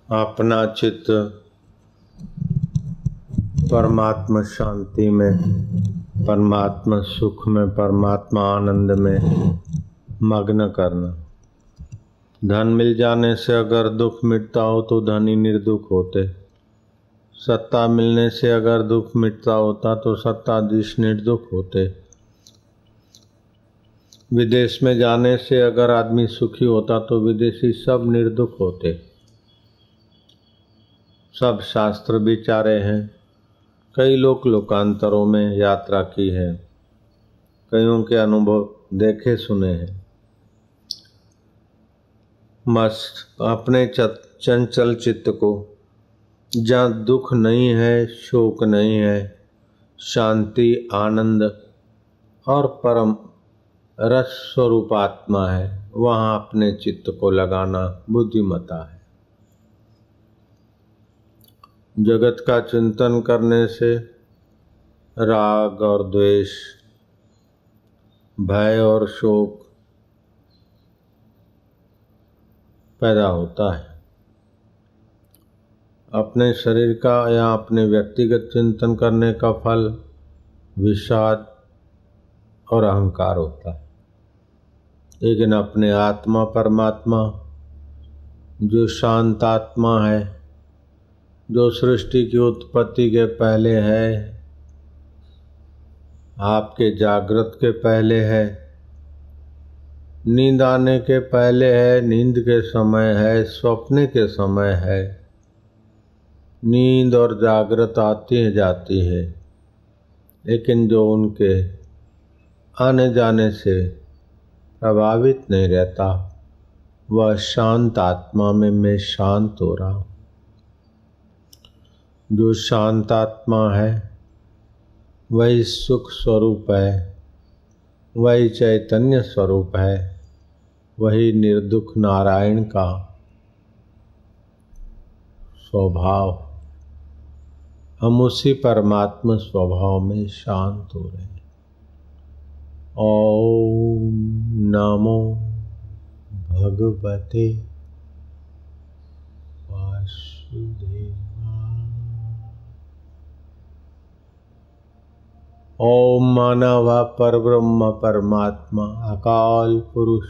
अपना चित्त परमात्मा शांति में, परमात्मा सुख में, परमात्मा आनंद में मग्न करना। धन मिल जाने से अगर दुख मिटता हो तो धनी निर्दुख होते। सत्ता मिलने से अगर दुख मिटता होता तो सत्ताधीश निर्दुख होते। विदेश में जाने से अगर आदमी सुखी होता तो विदेशी सब निर्दुख होते। सब शास्त्र विचारे हैं। कई लोग लोकांतरों में यात्रा की है, कईयों के अनुभव देखे सुने हैं। मस्त अपने चंचल चित्त को, जहाँ दुख नहीं है, शोक नहीं है, शांति आनंद और परम रस स्वरूप आत्मा है, वहाँ अपने चित्त को लगाना बुद्धिमता है। जगत का चिंतन करने से राग और द्वेष, भय और शोक पैदा होता है। अपने शरीर का या अपने व्यक्तिगत चिंतन करने का फल विषाद और अहंकार होता है। लेकिन अपने आत्मा परमात्मा जो शांत आत्मा है, जो सृष्टि की उत्पत्ति के पहले है, आपके जागृत के पहले है, नींद आने के पहले है, नींद के समय है, स्वप्न के समय है। नींद और जागृत आती है जाती है, लेकिन जो उनके आने जाने से प्रभावित नहीं रहता, वह शांत आत्मा में मैं शांत हो रहा हूँ। जो शांत आत्मा है वही सुख स्वरूप है, वही चैतन्य स्वरूप है, वही निर्दुख नारायण का स्वभाव। हम उसी परमात्मा स्वभाव में शांत हो रहे हैं। ओम नमो भगवते वासुदेवाय। ओम मानव परब्रह्म परमात्मा अकाल पुरुष,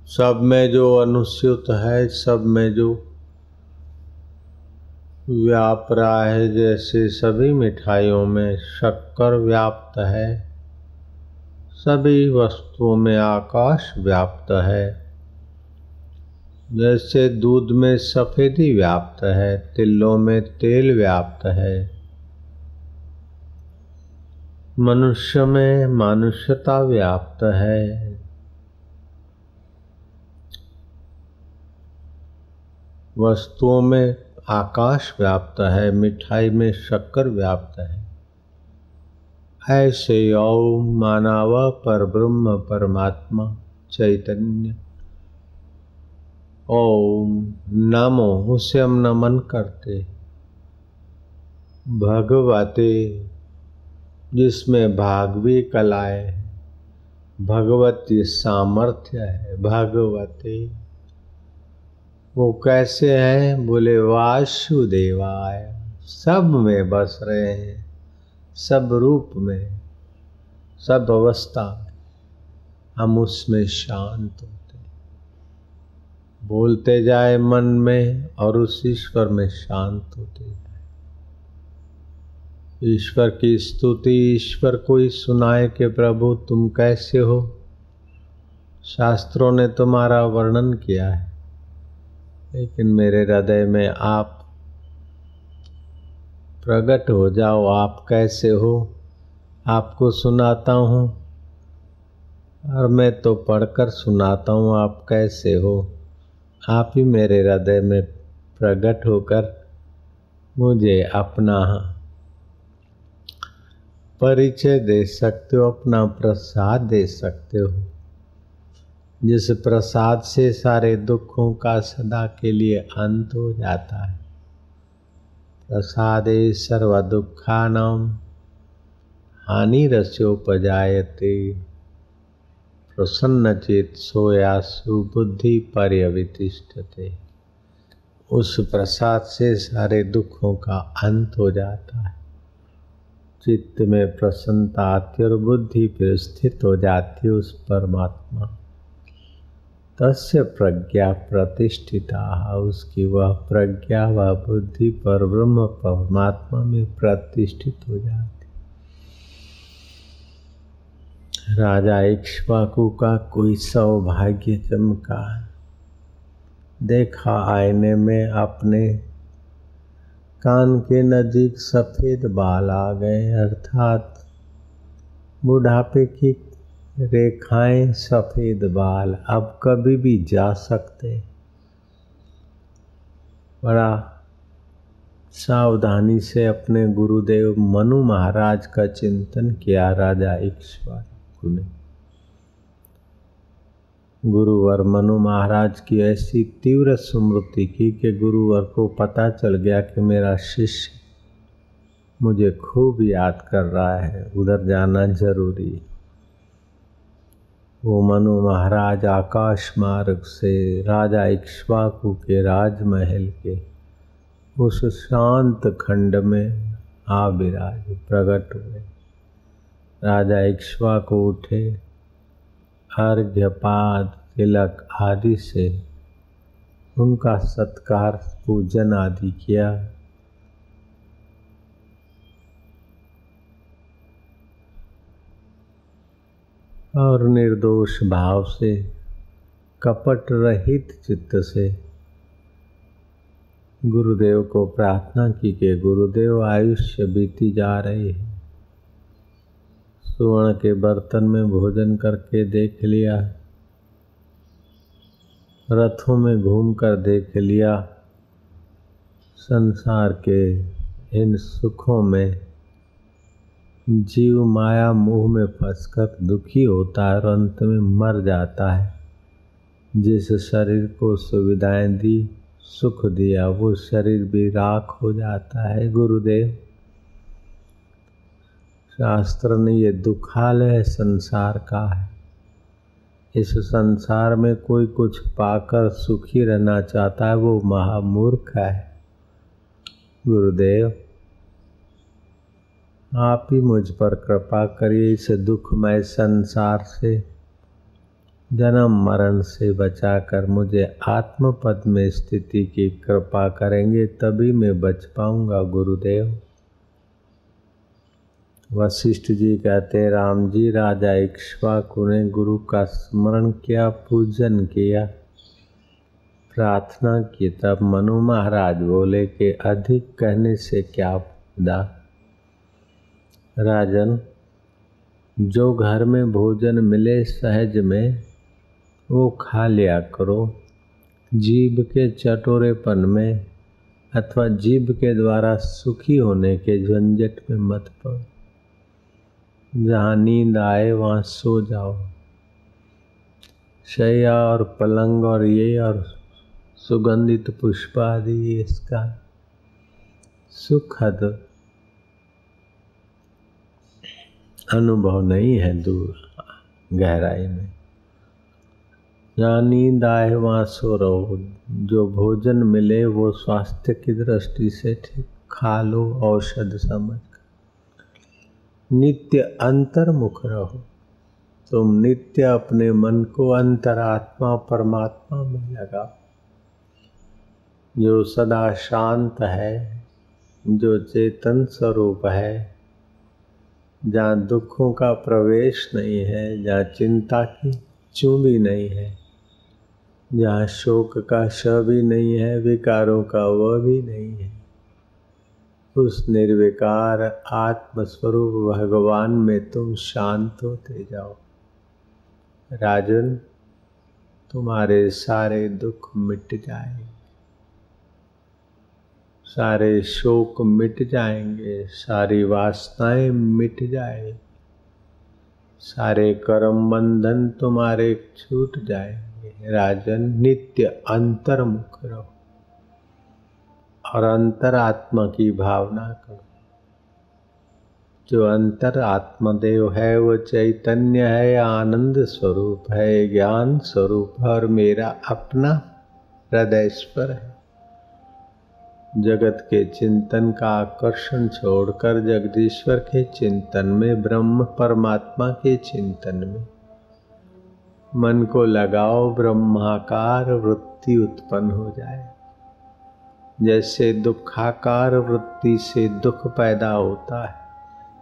सब में जो अनुस्यूत है, सब में जो व्याप रहा है। जैसे सभी मिठाइयों में शक्कर व्याप्त है, सभी वस्तुओं में आकाश व्याप्त है। जैसे दूध में सफेदी व्याप्त है, तिलों में तेल व्याप्त है, मनुष्य में मानुष्यता व्याप्त है। वस्तुओं में आकाश व्याप्त है, मिठाई में शक्कर व्याप्त है। ऐसे ओम मानव परब्रह्म परमात्मा चैतन्य ओम नमो, उसे हम नमन करते। भगवते, जिसमें भागवी कलाएं, भगवती सामर्थ्य है। भगवते वो कैसे हैं? बोले वासुदेवाय, सब में बस रहे हैं, सब रूप में, सब अवस्था में हम उसमें शांत होते, बोलते जाए मन में और उस ईश्वर में शांत होते जाए। ईश्वर की स्तुति ईश्वर को ही सुनाए कि प्रभु तुम कैसे हो। शास्त्रों ने तुम्हारा वर्णन किया है, लेकिन मेरे हृदय में आप प्रकट हो जाओ। आप कैसे हो आपको सुनाता हूँ, और मैं तो पढ़कर सुनाता हूँ। आप कैसे हो, आप ही मेरे हृदय में प्रकट होकर मुझे अपना परिचय दे सकते हो, अपना प्रसाद दे सकते हो, जिस प्रसाद से सारे दुखों का सदा के लिए अंत हो जाता है। प्रसादे सर्व दुखानां हानिरस्योपजायते, प्रसन्नचेत सोयासु बुद्धि पर्यवितिष्ठते। उस प्रसाद से सारे दुखों का अंत हो जाता है। चित्त में प्रसन्नता आती और बुद्धि फिर स्थित हो जाती है उस परमात्मा। तस्य प्रज्ञा प्रतिष्ठिता, उसकी वह प्रज्ञा वह बुद्धि पर ब्रह्म परमात्मा में प्रतिष्ठित हो जाती। राजा इक्ष्वाकु का कोई सौभाग्य चमका, देखा आईने में अपने कान के नजीक सफेद बाल आ गए, अर्थात बुढ़ापे की रेखाएं, सफेद बाल अब कभी भी जा सकते। बड़ा सावधानी से अपने गुरुदेव मनु महाराज का चिंतन किया राजा इक्ष्वाकु ने। गुरुवर मनु महाराज की ऐसी तीव्र स्मृति की कि गुरुवर को पता चल गया कि मेरा शिष्य मुझे खूब याद कर रहा है, उधर जाना जरूरी। वो मनु महाराज आकाश मार्ग से राजा इक्ष्वाकु के राजमहल के उस शांत खंड में आ विराज प्रकट हुए। राजा इक्ष्वाकु उठे, अर्घ्यपाद तिलक आदि से उनका सत्कार पूजन आदि किया। और निर्दोष भाव से कपट रहित चित्त से गुरुदेव को प्रार्थना की कि गुरुदेव आयुष्य बीती जा रही है, स्वर्ण के बर्तन में भोजन करके देख लिया, रथों में घूमकर देख लिया, संसार के इन सुखों में जीव माया मोह में फंसकर दुखी होता है और अंत में मर जाता है। जिस शरीर को सुविधाएं दी, सुख दिया, वो शरीर भी राख हो जाता है। गुरुदेव, शास्त्र ने ये दुखालय संसार का है। इस संसार में कोई कुछ पाकर सुखी रहना चाहता है, वो महामूर्ख है। गुरुदेव, आप ही मुझ पर कृपा करिए, इस दुखमय संसार से, जन्म मरण से बचाकर मुझे आत्मपद में स्थिति की कृपा करेंगे, तभी मैं बच पाऊंगा। गुरुदेव। वशिष्ठ जी कहते, राम जी, राजा इक्ष्वाकु ने गुरु का स्मरण किया, पूजन किया, प्रार्थना की। तब मनु महाराज बोले कि अधिक कहने से क्या फायदा। राजन, जो घर में भोजन मिले सहज में वो खा लिया करो। जीभ के चटोरेपन में अथवा जीभ के द्वारा सुखी होने के झंझट में मत पड़ो। जहाँ नींद आए वहाँ सो जाओ। शैया और पलंग और ये और सुगंधित पुष्प आदि इसका सुखद अनुभव नहीं है दूर गहराई में। जहाँ नींद आए वहाँ सो रहो। जो भोजन मिले वो स्वास्थ्य की दृष्टि से ठीक खा लो, औषध समझ कर। नित्य अंतर्मुख रहो। तुम नित्य अपने मन को अंतरात्मा परमात्मा में लगाओ, जो सदा शांत है, जो चेतन स्वरूप है, जहाँ दुखों का प्रवेश नहीं है, जहाँ चिंता की चूं भी नहीं है, जहाँ शोक का श भी नहीं है, विकारों का व भी नहीं है। उस निर्विकार आत्मस्वरूप भगवान में तुम शांत होते जाओ। राजन, तुम्हारे सारे दुख मिट जाएंगे, सारे शोक मिट जाएंगे, सारी वासनाएं मिट जाएंगी, सारे कर्म बंधन तुम्हारे छूट जाएंगे। राजन, नित्य अंतर्मुख रहो और अंतरात्मा की भावना करो। जो अंतर आत्मदेव है वो चैतन्य है, आनंद स्वरूप है, ज्ञान स्वरूप है और मेरा अपना हृदय स्वर है। जगत के चिंतन का आकर्षण छोड़कर जगदीश्वर के चिंतन में, ब्रह्म परमात्मा के चिंतन में मन को लगाओ। ब्रह्माकार वृत्ति उत्पन्न हो जाए। जैसे दुखाकार वृत्ति से दुख पैदा होता है,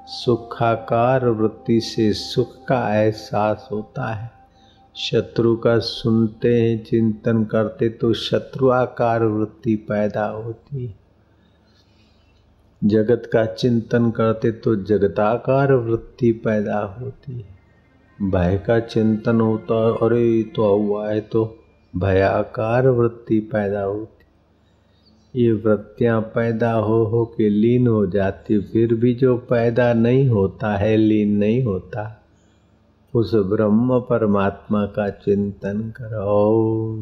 सुखाकार वृत्ति से सुख का एहसास होता है। शत्रु का सुनते हैं, चिंतन करते तो शत्रुआकार वृत्ति पैदा होती है। जगत का चिंतन करते तो जगताकार वृत्ति पैदा होती है। भय का चिंतन होता है, अरे तो हुआ है, तो भयाकार वृत्ति पैदा होती। ये वृत्तियां पैदा हो के लीन हो जाती। फिर भी जो पैदा नहीं होता है, लीन नहीं होता, उस ब्रह्म परमात्मा का चिंतन करो।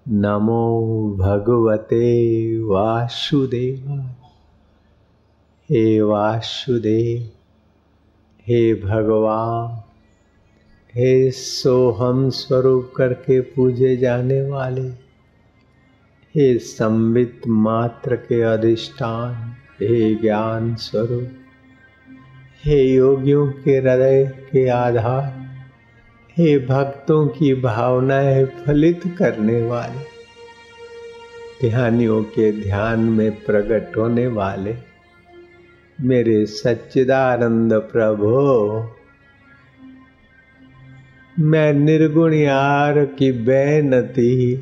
नमो भगवते वासुदेवाय। हे वासुदेव, हे भगवान, हे सोहम स्वरूप करके पूजे जाने वाले, हे संबित मात्र के अधिष्ठान, हे ज्ञान स्वरूप, हे योगियों के हृदय के आधार, हे भक्तों की भावनाएं फलित करने वाले, ध्यानियों के ध्यान में प्रकट होने वाले मेरे सच्चिदानंद प्रभो, मैं निर्गुण यार की बेनती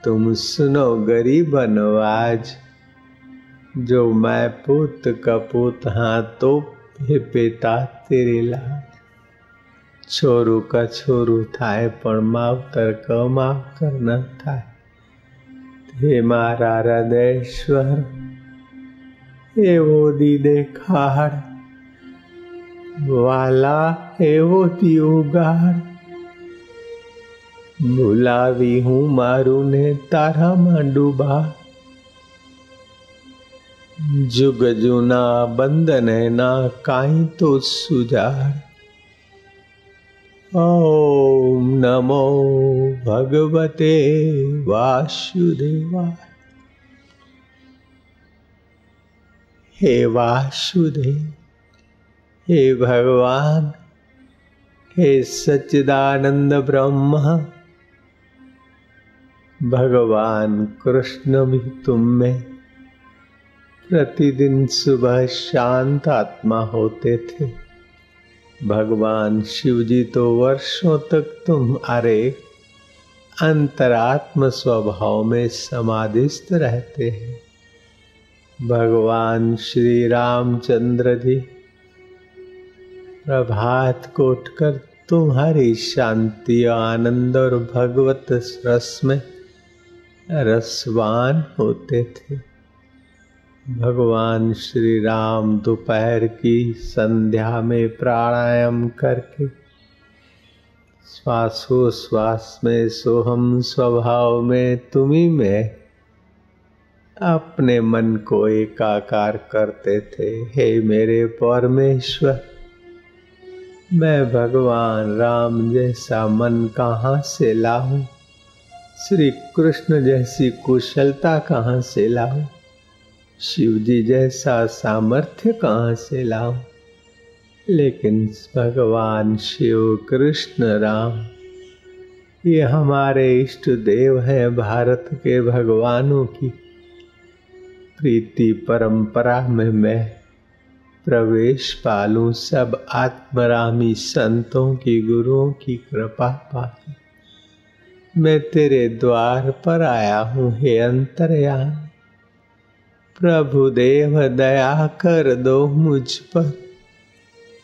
तुम सुनो गरीबन आवाज। जो मैं पूत कपूत हाँ तो पिता तेरे लाज। छोरू का छोरू थाय पण मावतर का मावतर न थाय। हे मारा हृदयेश्वर एवो दी देखाड़, वाला एवो दी उगाड़। भुलावी हूँ मारू ने तारा में डूबा। जुग जुना बंधन है ना काई तो सुजाड़। ओम नमो भगवते वासुदेवाय। हे वासुदेव, हे भगवान, हे सच्चिदानंद ब्रह्मा, भगवान कृष्ण भी तुम में प्रतिदिन सुबह शांत आत्मा होते थे। भगवान शिव जी तो वर्षों तक तुम्हारे अंतरात्म स्वभाव में समाधिस्थ रहते हैं। भगवान श्री रामचंद्र जी प्रभात को उठकर तुम्हारी शांति, आनंद और भगवत रस में रसवान होते थे। भगवान श्री राम दोपहर की संध्या में प्राणायाम करके श्वासोश्वास में सोहम स्वभाव में तुम्ही में अपने मन को एकाकार करते थे। हे मेरे परमेश्वर, मैं भगवान राम जैसा मन कहाँ से लाऊं? श्री कृष्ण जैसी कुशलता कहाँ से लाऊं? शिव जी जैसा सामर्थ्य कहाँ से लाऊं? लेकिन भगवान शिव कृष्ण राम ये हमारे इष्ट देव हैं। भारत के भगवानों की प्रीति परंपरा में मैं प्रवेश पालूं। सब आत्मरामी संतों की, गुरुओं की कृपा पाकर मैं तेरे द्वार पर आया हूँ। हे अंतर्यामी प्रभु देव, दया कर दो मुझ पर,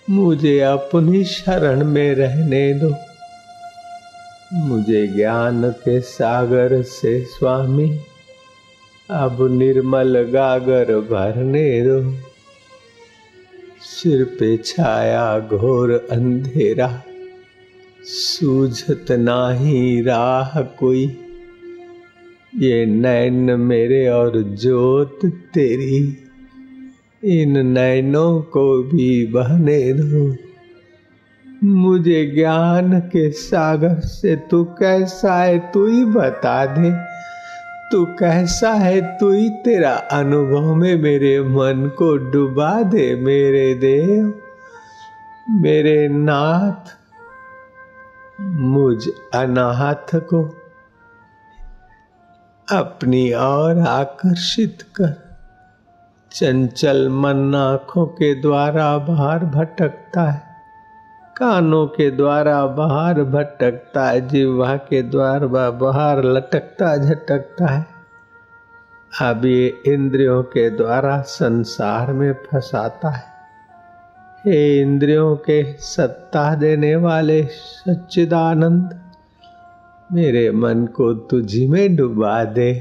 मुझे अपनी शरण में रहने दो। मुझे ज्ञान के सागर से स्वामी अब निर्मल गागर भरने दो। सिर पे छाया घोर अंधेरा, सूझत नाही राह कोई। ये नैन मेरे और ज्योत तेरी, इन नैनों को भी बहने दो। मुझे ज्ञान के सागर से तू कैसा है तू ही बता दे। तू कैसा है, तू ही तेरा अनुभव में मेरे मन को डुबा दे मेरे देव, मेरे नाथ। मुझ अनाथ को अपनी ओर आकर्षित कर। चंचल मन आँखों के द्वारा बाहर भटकता है, कानों के द्वारा बाहर भटकता है, जिह्वा के द्वारा बाहर लटकता झटकता है। अब ये इंद्रियों के द्वारा संसार में फंसाता है। हे इंद्रियों के सत्ता देने वाले सच्चिदानंद, मेरे मन को तुझी में डुबा दे।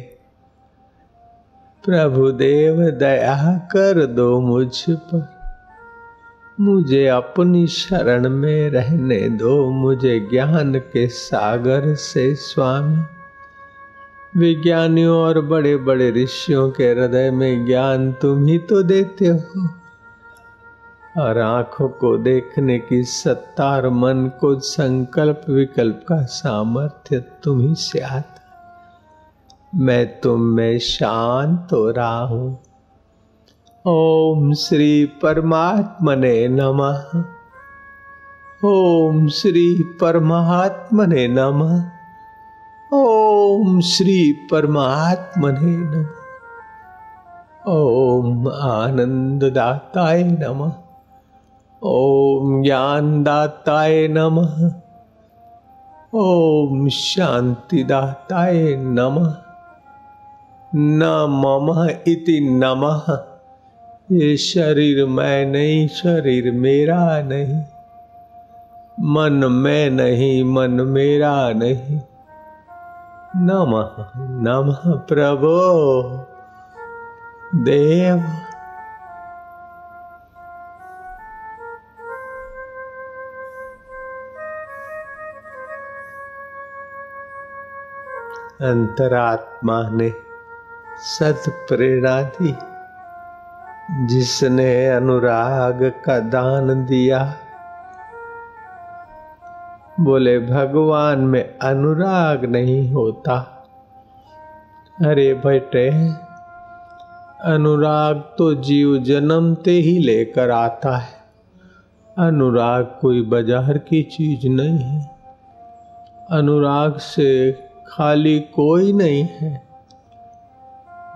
प्रभु देव दया कर दो मुझ पर, मुझे अपनी शरण में रहने दो। मुझे ज्ञान के सागर से स्वामी, विज्ञानियों और बड़े बड़े ऋषियों के हृदय में ज्ञान तुम ही तो देते हो, और आंखों को देखने की सत्ता और मन को संकल्प विकल्प का सामर्थ्य तुम ही से आता। मैं तुम में शांत हो रहा हूं। ओम श्री परमात्मने नमः। ओम श्री परमात्मने नमः। ओम श्री परमात्मने नमः। ओम आनंददाताय नमः। ओम ज्ञानदाताय नमः। ओम शांतिदाताय नमः। न मम इति नमः। ये शरीर मैं नहीं, शरीर मेरा नहीं, मन मैं नहीं, मन मेरा नहीं। नमः नमः प्रभो देव। अंतरात्मा ने सत प्रेरणा दी, जिसने अनुराग का दान दिया। बोले भगवान में अनुराग नहीं होता। अरे बेटे, अनुराग तो जीव जन्मते ही लेकर आता है। अनुराग कोई बाजार की चीज नहीं है। अनुराग से खाली कोई नहीं है।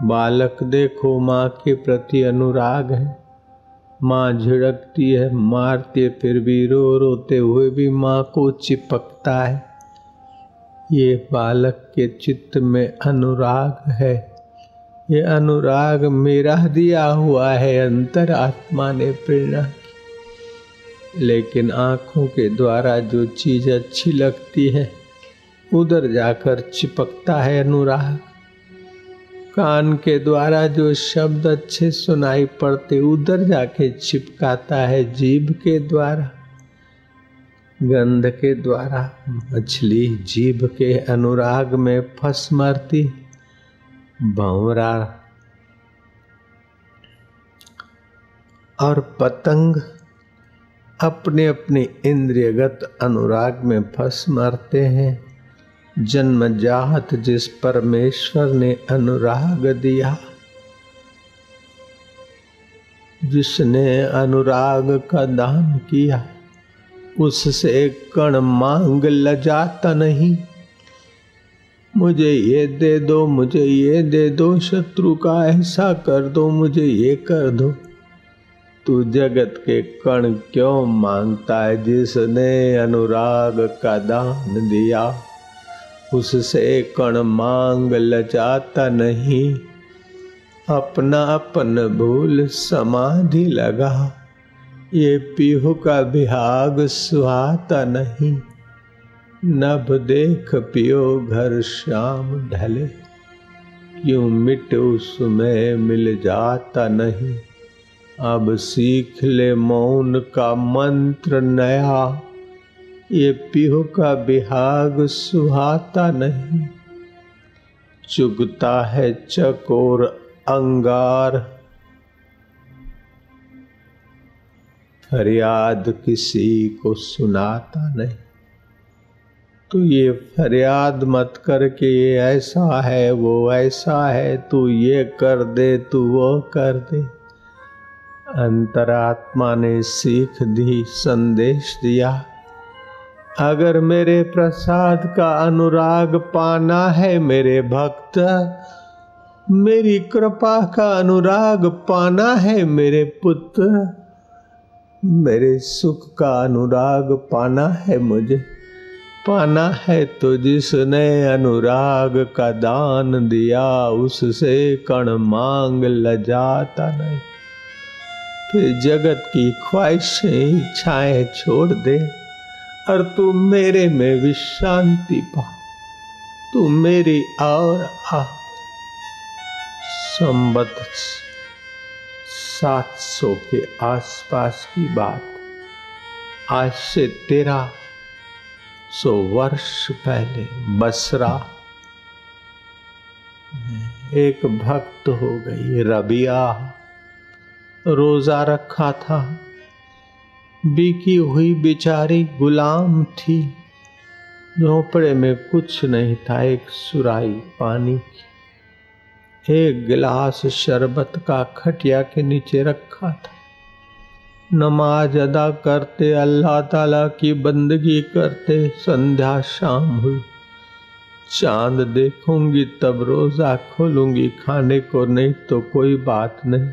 बालक देखो, माँ के प्रति अनुराग है। माँ झिड़कती है, मारती है, फिर भी रोते हुए भी माँ को चिपकता है। ये बालक के चित्त में अनुराग है। ये अनुराग मेरा दिया हुआ है, अंतरात्मा ने प्रेरणा की। लेकिन आँखों के द्वारा जो चीज अच्छी लगती है, उधर जाकर चिपकता है अनुराग। कान के द्वारा जो शब्द अच्छे सुनाई पड़ते, उधर जाके चिपकाता है। जीभ के द्वारा, गंध के द्वारा मछली जीभ के अनुराग में फंस मरती। भंवरा और पतंग अपने अपने इंद्रियगत अनुराग में फंस मरते हैं। जन्मजात जिस परमेश्वर ने अनुराग दिया, जिसने अनुराग का दान किया, उससे कण मांग लजाता नहीं। मुझे ये दे दो, मुझे ये दे दो, शत्रु का ऐसा कर दो, मुझे ये कर दो। तू जगत के कण क्यों मांगता है? जिसने अनुराग का दान दिया, उससे कण मांग लजाता नहीं। अपना अपन भूल समाधि लगा, ये पीहू का बिहाग सुहाता नहीं। नभ देख पियो घर श्याम ढले, क्यों मिट उसमें मिल जाता नहीं। अब सीख ले मौन का मंत्र नया, ये पीहू का बिहाग सुहाता नहीं। चुगता है चकोर अंगार, फरियाद किसी को सुनाता नहीं। तो ये फरियाद मत कर कि ये ऐसा है वो ऐसा है, तू ये कर दे तू वो कर दे। अंतरात्मा ने सीख दी, संदेश दिया, अगर मेरे प्रसाद का अनुराग पाना है मेरे भक्त, मेरी कृपा का अनुराग पाना है मेरे पुत्र, मेरे सुख का अनुराग पाना है मुझे पाना है, तो जिसने अनुराग का दान दिया उससे कण मांग लजाता नहीं। फिर जगत की ख्वाहिशें इच्छाएं छोड़ दे और तू मेरे में विश्रांति पा, तू मेरी और आ। संवत 700 के आसपास की बात, आज से 1300 वर्ष पहले बसरा एक भक्त हो गई, रबिया। रोजा रखा था, बिकी हुई बेचारी गुलाम थी, झोपड़े में कुछ नहीं था, एक सुराही पानी की, एक गिलास शरबत का खटिया के नीचे रखा था। नमाज अदा करते, अल्लाह ताला की बंदगी करते, संध्या शाम हुई, चांद देखूंगी तब रोजा खोलूंगी, खाने को नहीं तो कोई बात नहीं,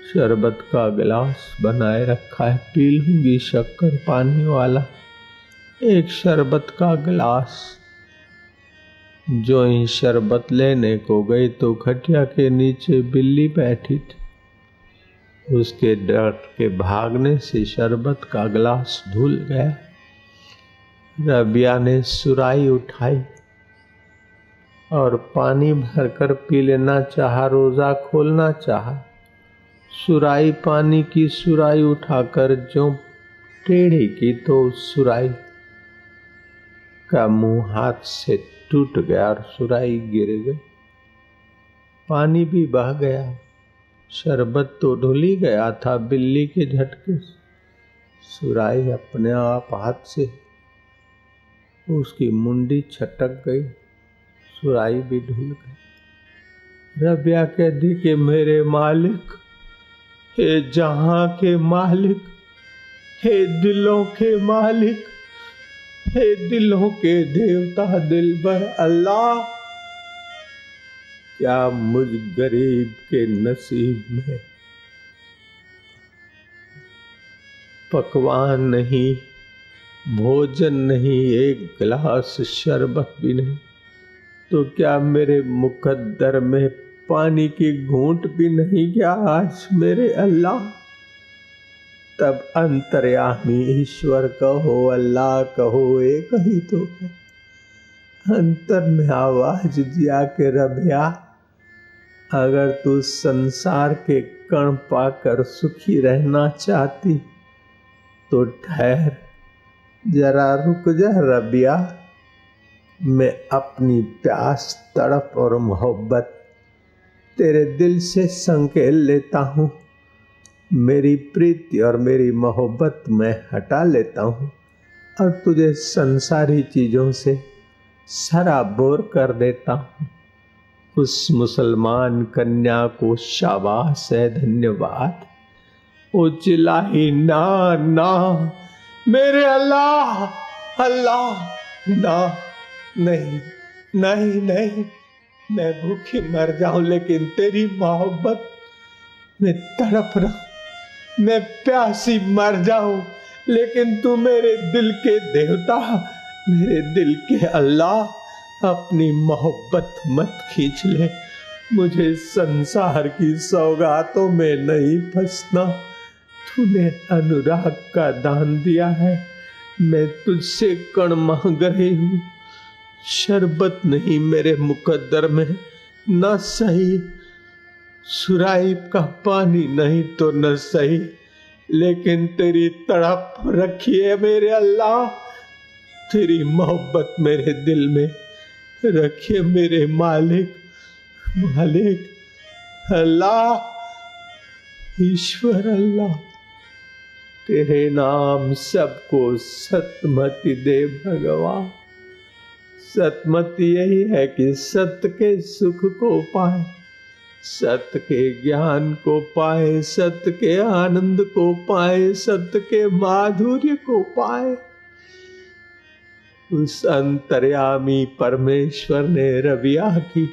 शरबत का गिलास बनाए रखा है, पी लूंगी शक्कर पानी वाला। एक शरबत का गिलास, जो ही शरबत लेने को गई तो खटिया के नीचे बिल्ली बैठी थी, उसके डर के भागने से शरबत का गिलास धुल गया। रबिया ने सुराही उठाई और पानी भरकर पी लेना चाहा, रोजा खोलना चाहा। सुराही पानी की सुराही उठाकर जो टेढ़ी की तो सुराही का मुंह हाथ से टूट गया और सुराही गिर गई, पानी भी बह गया, शरबत तो धुल ही गया था बिल्ली के झटके से। सुराही अपने आप हाथ से, उसकी मुंडी छटक गई, सुराही भी धुल गई। रबिया कहती कि मेरे मालिक, हे जहां के मालिक, हे दिलों के मालिक, हे दिलों के देवता दिलबर अल्लाह, क्या मुझ गरीब के नसीब में पकवान नहीं, भोजन नहीं, एक गिलास शरबत भी नहीं, तो क्या मेरे मुकद्दर में पानी की घूंट भी नहीं क्या आज मेरे अल्लाह? तब अंतर्यामी ईश्वर कहो, अल्लाह कहो, एक ही तो है। अंतर में आवाज दिया कि रबिया, अगर तू संसार के कण पाकर सुखी रहना चाहती तो ठहर, जरा रुक जा रबिया, मैं अपनी प्यास, तड़प और मोहब्बत तेरे दिल से संकेल लेता हूँ, मेरी प्रीति और मेरी मोहब्बत मैं हटा लेता हूँ और तुझे संसारी चीजों से सराबोर कर देता हूँ। उस मुसलमान कन्या को शाबाश है, धन्यवाद। वो चिल्लाई, ना ना मेरे अल्लाह, अल्लाह, ना, नहीं नहीं नहीं, मैं भूखी मर जाऊं लेकिन तेरी मोहब्बत में तड़प रहा, मैं प्यासी मर जाऊं लेकिन तू मेरे दिल के देवता, मेरे दिल के अल्लाह, अपनी मोहब्बत मत खींच ले, मुझे संसार की सौगातों में नहीं फंसना। तूने अनुराग का दान दिया है, मैं तुझसे कण मांग रही हूँ, शरबत नहीं मेरे मुकद्दर में, न सही सुराही का पानी नहीं तो न सही, लेकिन तेरी तड़प रखिए मेरे अल्लाह, तेरी मोहब्बत मेरे दिल में रखिए मेरे मालिक, मालिक अल्लाह, ईश्वर अल्लाह, तेरे नाम सबको सतमति दे भगवान। सतमत यही है कि सत्य के सुख को पाए, सत्य के ज्ञान को पाए, सत्य के आनंद को पाए, सत्य के माधुर्य को पाए। उस अंतर्यामी परमेश्वर ने रविया की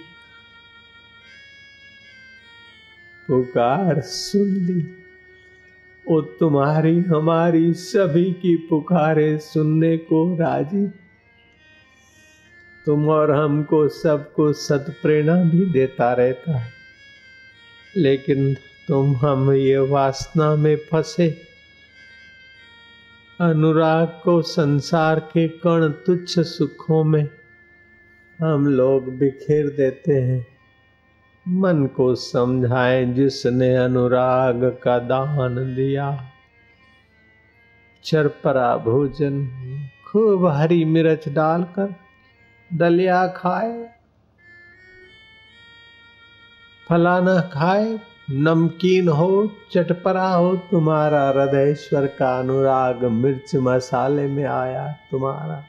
पुकार सुन ली। वो तुम्हारी हमारी सभी की पुकारे सुनने को राजी। तुम और हमको सबको सत्प्रेरणा भी देता रहता है, लेकिन तुम हम ये वासना में फंसे, अनुराग को संसार के कण तुच्छ सुखों में हम लोग बिखेर देते हैं। मन को समझाएं जिसने अनुराग का दान दिया। चरपरा भोजन खूब हरी मिर्च डालकर दलिया खाए, फलाना खाए, नमकीन हो, चटपरा हो, तुम्हारा हृदयेश्वर का अनुराग मिर्च मसाले में आया। तुम्हारा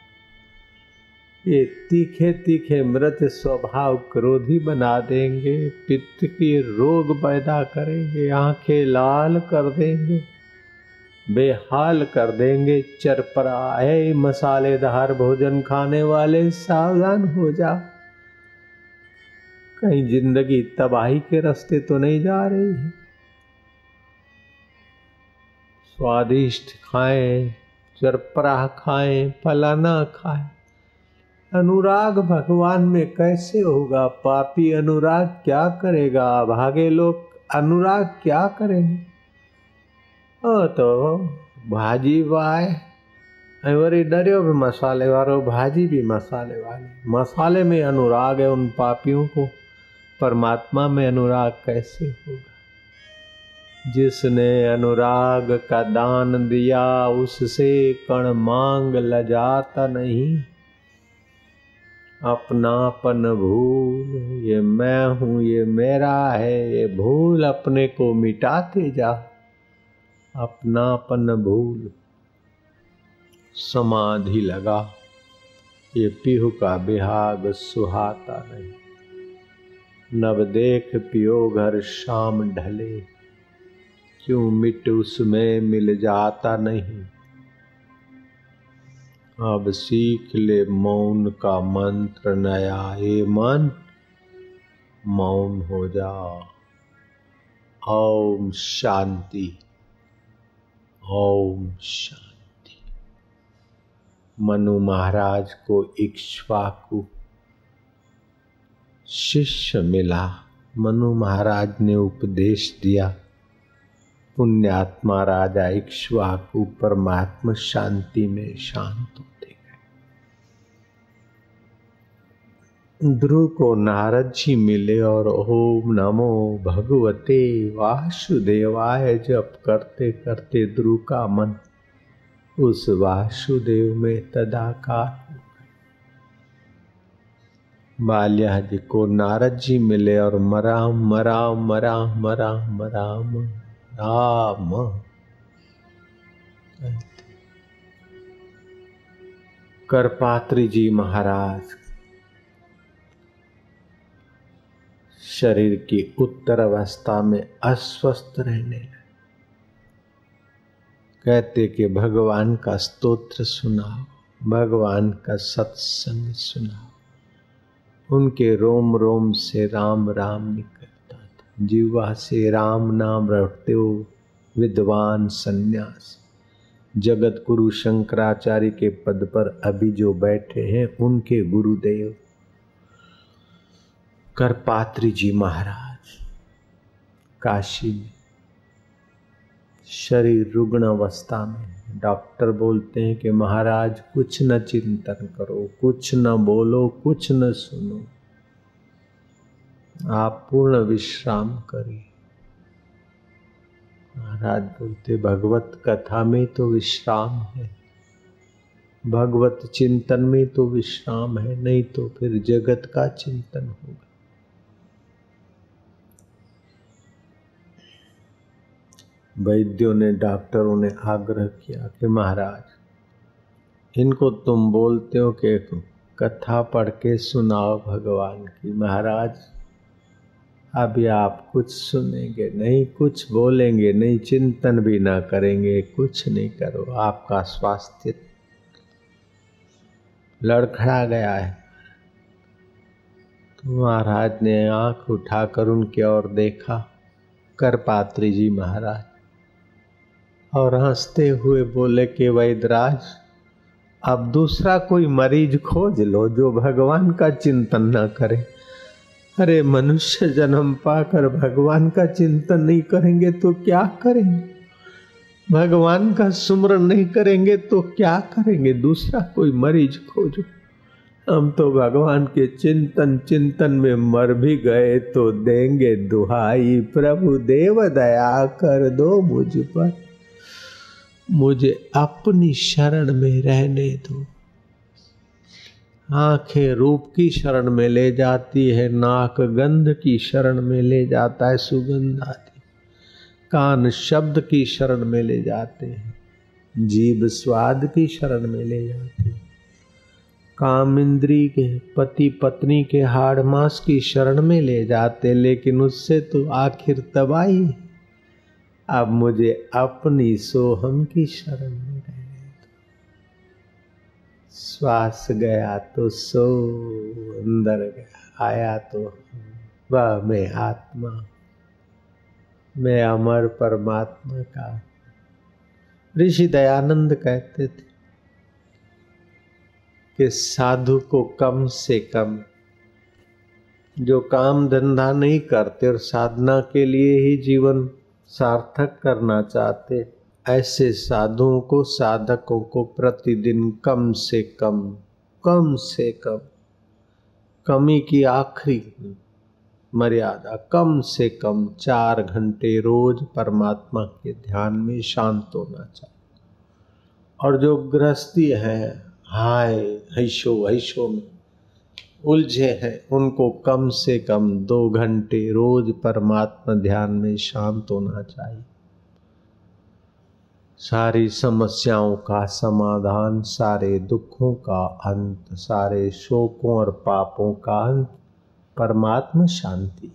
ये तीखे तीखे मृत स्वभाव क्रोधी बना देंगे, पित्त की रोग पैदा करेंगे, आंखें लाल कर देंगे, बेहाल कर देंगे। चरपरा है मसालेदार भोजन खाने वाले, सावधान हो जा, कहीं जिंदगी तबाही के रास्ते तो नहीं जा रही है। स्वादिष्ट खाएं, चरपरा खाएं, फलाना खाएं। अनुराग भगवान में कैसे होगा? पापी अनुराग क्या करेगा? भागे लोग अनुराग क्या करेंगे? तो भाजी वाय वरी डरियो भी मसाले वालो, भाजी भी मसाले वाली। मसाले में अनुराग है उन पापियों को, परमात्मा में अनुराग कैसे होगा? जिसने अनुराग का दान दिया उससे कण मांग लजाता नहीं। अपनापन भूल, ये मैं हूं, ये मेरा है, ये भूल अपने को मिटाते जा। अपनापन भूल, समाधि लगा, ये पीहू का बिहाग सुहाता नहीं। नव देख पियो घर शाम ढले, क्यों मिट उसमें मिल जाता नहीं। अब सीख ले मौन का मंत्र नया, ये मन मौन हो जा। ओम शांति, ओम शांति। मनु महाराज को इक्ष्वाकु शिष्य मिला। मनु महाराज ने उपदेश दिया। पुण्यात्मा राजा इक्ष्वाकु परमात्मा शांति में शांत होते गए। ध्रुव को नारद जी मिले और ओम नमो भगवते वासुदेवाय जप करते करते ध्रुव का मन उस वासुदेव में तदाकार हो गए। बाल्या जी को नारद जी मिले और मराम मराम मराम मराम मराम राम। करपात्री जी महाराज शरीर की उत्तर अवस्था में अस्वस्थ रहने लगे। कहते कि भगवान का स्तोत्र सुनाओ, भगवान का सत्संग सुनाओ। उनके रोम रोम से राम राम निकलता था, जीवा से राम नाम रटते हो विद्वान सन्यास। जगत गुरु शंकराचार्य के पद पर अभी जो बैठे हैं उनके गुरुदेव करपात्री जी महाराज काशी में शरीर रुग्ण अवस्था में। डॉक्टर बोलते हैं कि महाराज कुछ न चिंतन करो, कुछ न बोलो, कुछ न सुनो, आप पूर्ण विश्राम करिए। महाराज बोलते भगवत कथा में तो विश्राम है, भगवत चिंतन में तो विश्राम है, नहीं तो फिर जगत का चिंतन होगा। वैद्यों ने डॉक्टरों ने आग्रह किया कि महाराज इनको तुम बोलते हो कि कथा पढ़ के सुनाओ भगवान की। महाराज अभी आप कुछ सुनेंगे नहीं, कुछ बोलेंगे नहीं, चिंतन भी ना करेंगे, कुछ नहीं करो, आपका स्वास्थ्य लड़खड़ा गया है। तो महाराज ने आंख उठाकर उनकी ओर देखा, करपात्री जी महाराज, और हंसते हुए बोले कि वैद्यराज अब दूसरा कोई मरीज खोज लो जो भगवान का चिंतन न करे। अरे मनुष्य जन्म पाकर भगवान का चिंतन नहीं करेंगे तो क्या करेंगे, भगवान का सुमरन नहीं करेंगे तो क्या करेंगे, दूसरा कोई मरीज खोजो। हम तो भगवान के चिंतन में मर भी गए तो देंगे दुहाई, प्रभु देव दया कर दो मुझ पर, मुझे अपनी शरण में रहने दो। आंखें रूप की शरण में ले जाती है, नाक गंध की शरण में ले जाता है, सुगंध आती, कान शब्द की शरण में ले जाते हैं, जीभ स्वाद की शरण में ले जाती है, काम इंद्री के पति पत्नी के हाड़ मांस की शरण में ले जाते, लेकिन उससे तो आखिर तबाही। अब मुझे अपनी सोहम की शरण में रहने दो। श्वास गया तो सो अंदर गया, आया तो वह मैं आत्मा, मैं अमर परमात्मा का। ऋषि दयानंद कहते थे कि साधु को कम से कम जो काम धंधा नहीं करते और साधना के लिए ही जीवन सार्थक करना चाहते, ऐसे साधुओं को, साधकों को प्रतिदिन कम से कम कमी की आखिरी मर्यादा कम से कम 4 घंटे रोज परमात्मा के ध्यान में शांत होना चाहिए। और जो गृहस्थी है हाय हैशो में उलझे हैं, उनको कम से कम 2 घंटे रोज परमात्मा ध्यान में शांत होना चाहिए। सारी समस्याओं का समाधान, सारे दुखों का अंत, सारे शोकों और पापों का अंत परमात्मा शांति,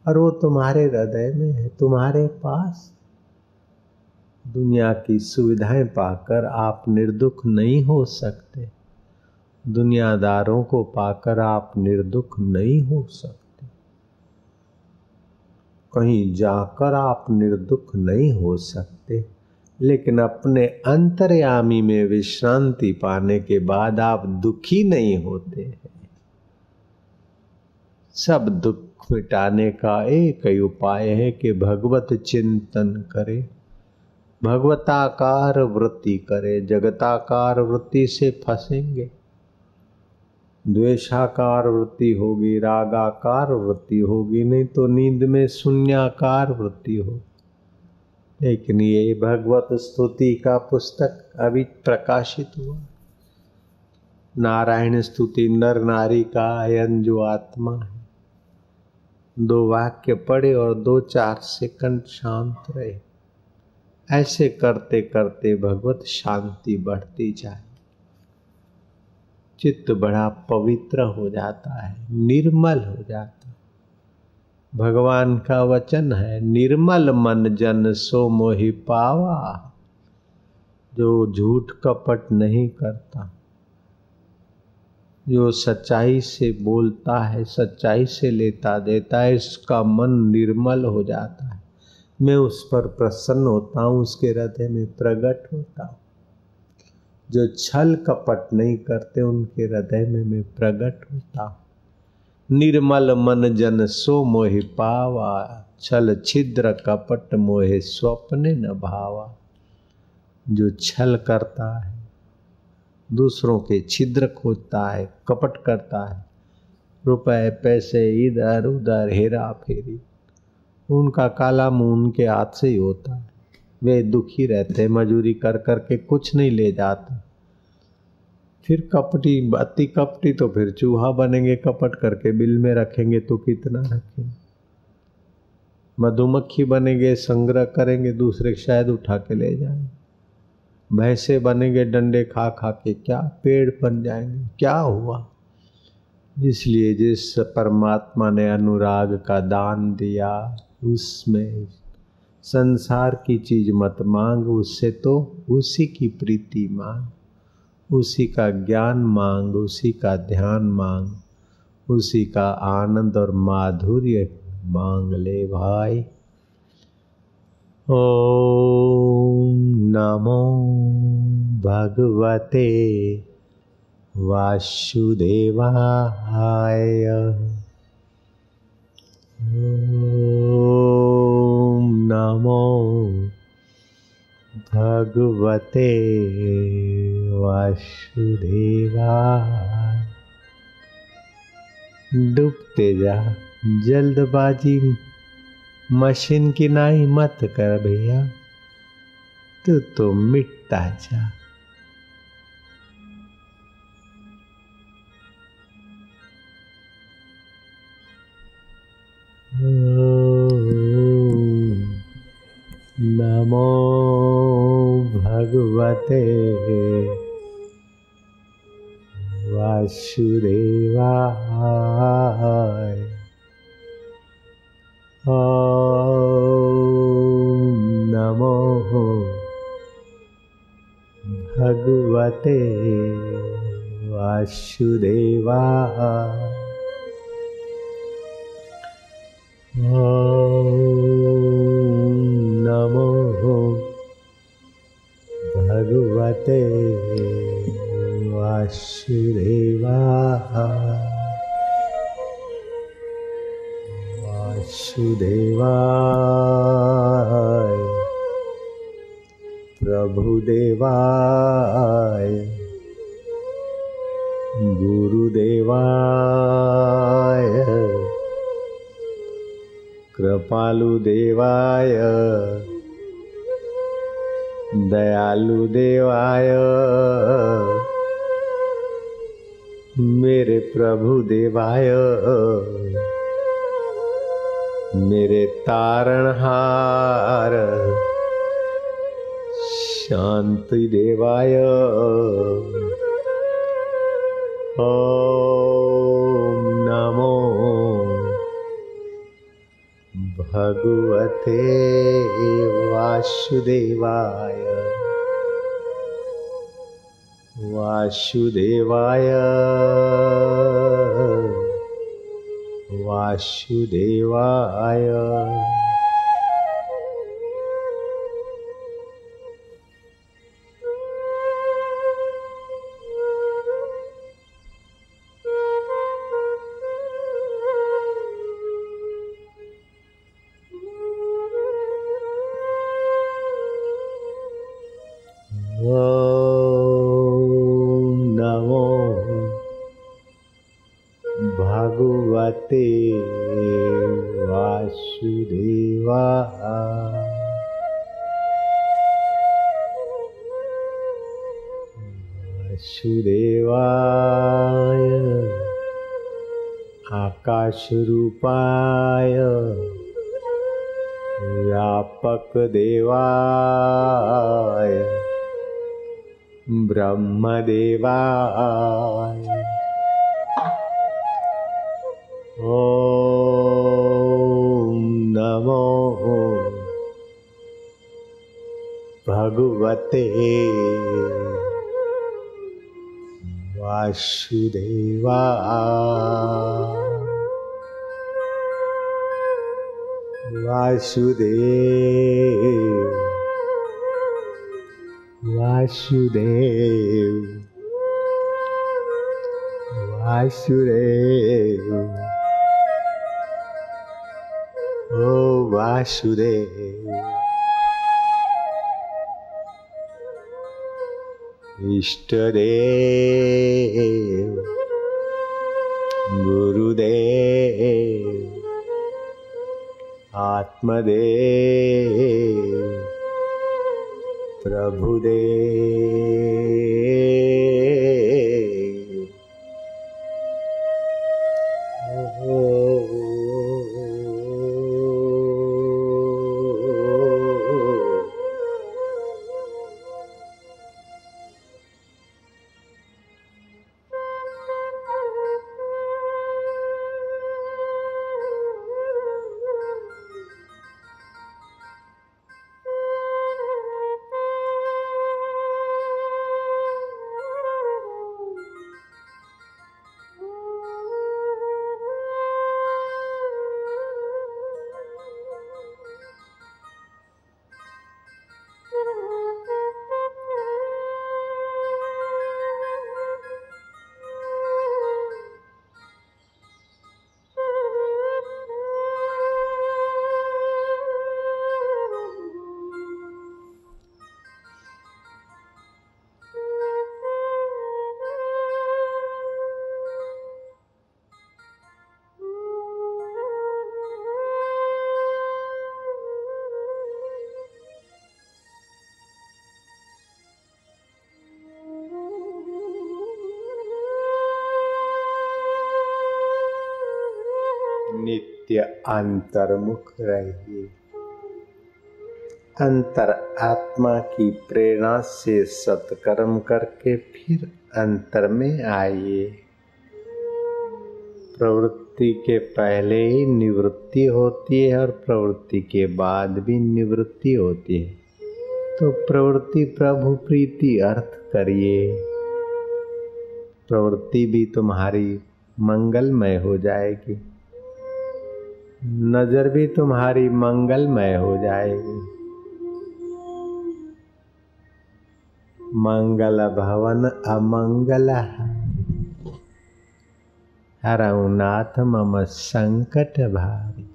और वो तुम्हारे हृदय में है, तुम्हारे पास। दुनिया की सुविधाएं पाकर आप निर्दुख नहीं हो सकते, दुनियादारों को पाकर आप निर्दुख नहीं हो सकते, कहीं जाकर आप निर्दुख नहीं हो सकते, लेकिन अपने अंतर्यामी में विश्रांति पाने के बाद आप दुखी नहीं होते हैं। सब दुख मिटाने का एक ही उपाय है कि भगवत चिंतन करे, भगवताकार वृत्ति करे। जगताकार वृत्ति से फंसेंगे, द्वेषाकार वृत्ति होगी, रागाकार वृत्ति होगी, नहीं तो नींद में शून्याकार वृत्ति होगी। लेकिन ये भगवत स्तुति का पुस्तक अभी प्रकाशित हुआ, नारायण स्तुति नर नारी का आयन जो आत्मा है। 2 वाक्य पढ़े और 2-4 सेकंड शांत रहे। ऐसे करते करते भगवत शांति बढ़ती जाए, चित्त बड़ा पवित्र हो जाता है, निर्मल हो जाता है। भगवान का वचन है, निर्मल मन जन सो मोहि पावा। जो झूठ कपट नहीं करता, जो सच्चाई से बोलता है, सच्चाई से लेता देता है, इसका मन निर्मल हो जाता है। मैं उस पर प्रसन्न होता हूँ, उसके हृदय में प्रकट होता हूँ। जो छल कपट नहीं करते, उनके हृदय में मैं प्रकट होता हूँ। निर्मल मन जन सो मोहि पावा, छल छिद्र कपट मोहे स्वप्ने न भावा। जो छल करता है, दूसरों के छिद्र खोजता है, कपट करता है, रुपए पैसे इधर उधर हेरा फेरी, उनका काला मुंह उनके हाथ से ही होता है। वे दुखी रहते, मजूरी कर कर के कुछ नहीं ले जाते। फिर कपटी, अति कपटी तो फिर चूहा बनेंगे, कपट करके बिल में रखेंगे तो कितना रखेंगे। मधुमक्खी बनेंगे, संग्रह करेंगे, दूसरे शायद उठा के ले जाएंगे। भैंसे बनेंगे डंडे खा खा के, क्या पेड़ बन जाएंगे, क्या हुआ। इसलिए जिस परमात्मा ने अनुराग का दान दिया, उसमें संसार की चीज मत मांग, उससे तो उसी की प्रीति मांग, उसी का ज्ञान मांग, उसी का ध्यान मांग, उसी का आनंद और माधुर्य मांग ले भाई। ओम नमो भगवते वासुदेवाय। ओम नमो भगवते वासुदेवाय। डूबते जा, जल्दबाजी मशीन की नाई मत कर भैया, तू तो मिटता जा। नमो भगवते वासुदेवाय। ओम नमो भगवते वासुदेवाय। ओम नमो भगवते वासुदेवाय। वासुदेवाय प्रभुदेवाय गुरुदेवाय कृपालुदेवाय दयालुदेवाय मेरे प्रभुदेवाय मेरे तारणहार शांति देवाय। ओम नमो भगवते वासुदेवाय। वासुदेवाय वासुदेवाय। ओम नमो भगवते वासुदेवाय। वासुदेवाय आकाश रूपाय व्यापक देवाय ब्रह्मदेवाय। ओम नमो भगवते वासुदेवाय। वासुदेव वासुदेव वासुदेव। ओ वासुदेव इष्टदेव गुरुदेव आत्मदेव प्रभुदेव। नित्य अंतर्मुख रहिए। अंतर आत्मा की प्रेरणा से सत्कर्म करके फिर अंतर में आइए। प्रवृत्ति के पहले ही निवृत्ति होती है और प्रवृत्ति के बाद भी निवृत्ति होती है। तो प्रवृत्ति प्रभु प्रीति अर्थ करिए, प्रवृत्ति भी तुम्हारी मंगलमय हो जाएगी, नजर भी तुम्हारी मंगलमय हो जाएगी। मंगल भवन अमंगल हरऊ नाथ मम संकट भारी।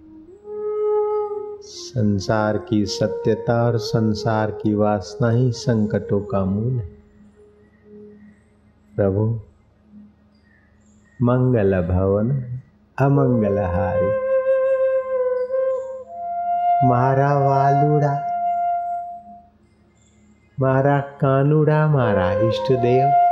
संसार की सत्यता और संसार की वासना ही संकटों का मूल है। प्रभु मंगल भवन अमंगल हारी। मारा वालुड़ा, मारा कानुड़ा, मारा इष्ट देव